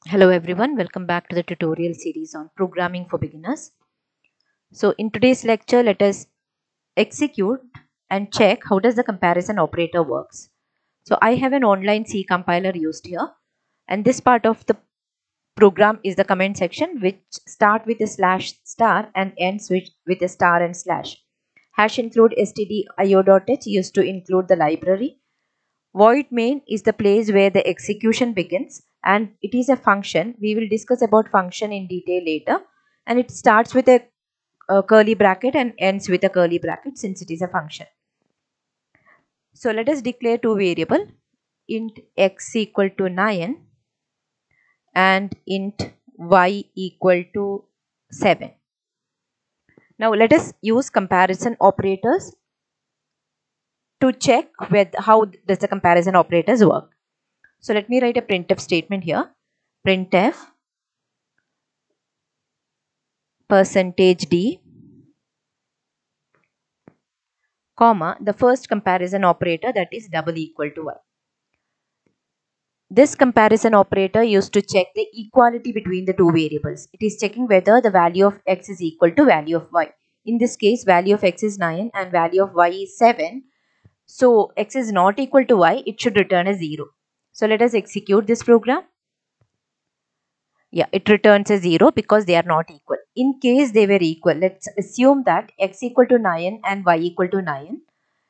Hello everyone, welcome back to the tutorial series on programming for beginners. So in today's lecture, let us execute and check how does the comparison operator works. So I have an online C compiler used here, and this part of the program is the comment section, which start with a slash star and ends with a star and slash. Hash include stdio.h used to include the library. Void main is the place where the execution begins, and it is a function. We will discuss about function in detail later, and it starts with a curly bracket and ends with a curly bracket since it is a function. So let us declare two variables, int x equal to 9 and int y equal to 7. Now let us use comparison operators to check how does the comparison operators work. So let me write a printf statement here. Printf %d, comma, the first comparison operator, that is double equal to y. This comparison operator used to check the equality between the two variables. It is checking whether the value of x is equal to value of y. In this case, value of x is 9 and value of y is 7. So x is not equal to y, it should return a 0. So let us execute this program. Yeah, it returns a 0 because they are not equal. In case they were equal, let's assume that x equal to 9 and y equal to 9.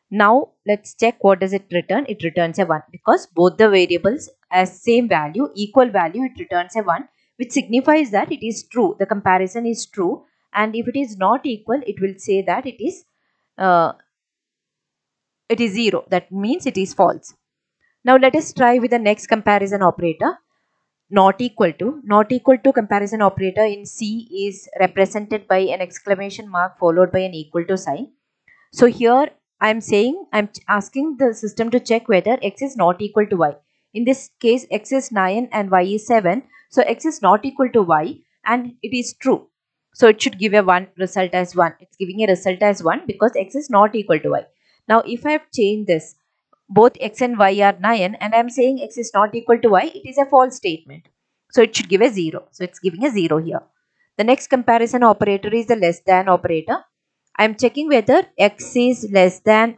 Now let's check what does it return. It returns a 1 because both the variables as same value, equal value, it returns a 1, which signifies that it is true. The comparison is true, and if it is not equal, it will say that it is 0. That means it is false. Now let us try with the next comparison operator. Not equal to comparison operator in C is represented by an exclamation mark followed by an equal to sign. So here I'm asking the system to check whether x is not equal to y. In this case, x is 9 and y is 7. So x is not equal to y and it is true. So it should give a 1 result as 1. It's giving a result as 1 because x is not equal to y. Now if I have changed this, both x and y are 9 and I am saying x is not equal to y, it is a false statement. So it should give a 0. So it's giving a 0 here. The next comparison operator is the less than operator. I am checking whether x is less than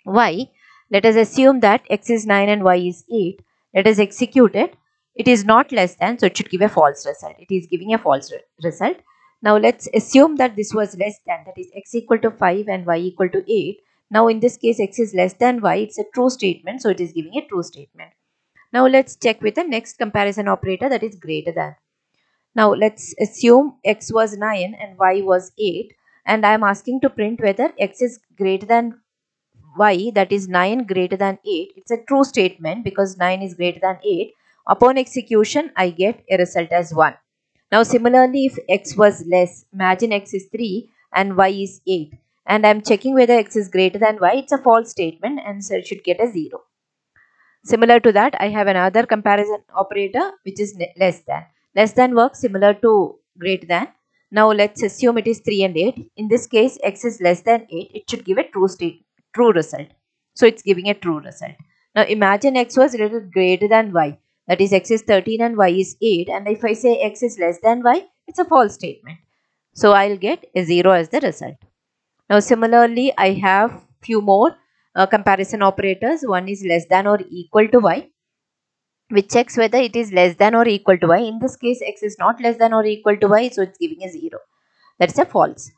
y. Let us assume that x is 9 and y is 8. Let us execute it. It is not less than, so it should give a false result. It is giving a false result. Now let's assume that this was less than, that is x equal to 5 and y equal to 8. Now in this case, x is less than y. It's a true statement, so it is giving a true statement. Now let's check with the next comparison operator, that is greater than. Now let's assume x was 9 and y was 8, and I am asking to print whether x is greater than y, that is 9 greater than 8. It's a true statement because 9 is greater than 8. Upon execution, I get a result as 1. Now similarly, if x was less, imagine x is 3 and y is 8, and I am checking whether x is greater than y. It's a false statement and so it should get a 0. Similar to that, I have another comparison operator which is less than. Less than works similar to greater than. Now let's assume it is 3 and 8. In this case, x is less than 8. It should give a true result. So it's giving a true result. Now imagine x was little greater than y. That is x is 13 and y is 8. And if I say x is less than y, it's a false statement. So I'll get a 0 as the result. Now similarly, I have few more comparison operators. One is less than or equal to y, which checks whether it is less than or equal to y. In this case, x is not less than or equal to y, so it's giving a 0. That's a false.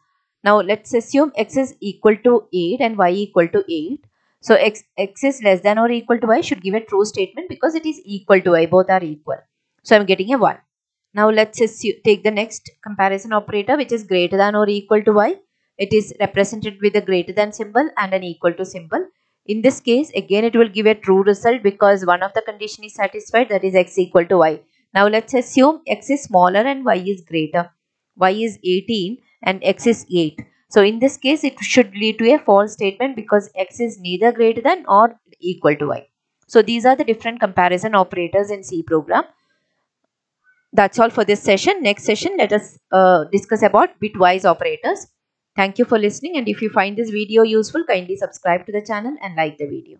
Now let's assume x is equal to 8 and y equal to 8. So x is less than or equal to y should give a true statement because it is equal to y. Both are equal. So I'm getting a 1. Now let's take the next comparison operator, which is greater than or equal to y. It is represented with a greater than symbol and an equal to symbol. In this case, again it will give a true result because one of the condition is satisfied, that is x equal to y. Now let's assume x is smaller and y is greater. Y is 18 and x is 8. So in this case, it should lead to a false statement because x is neither greater than or equal to y. So these are the different comparison operators in C program. That's all for this session. Next session, let us discuss about bitwise operators. Thank you for listening, and if you find this video useful, kindly subscribe to the channel and like the video.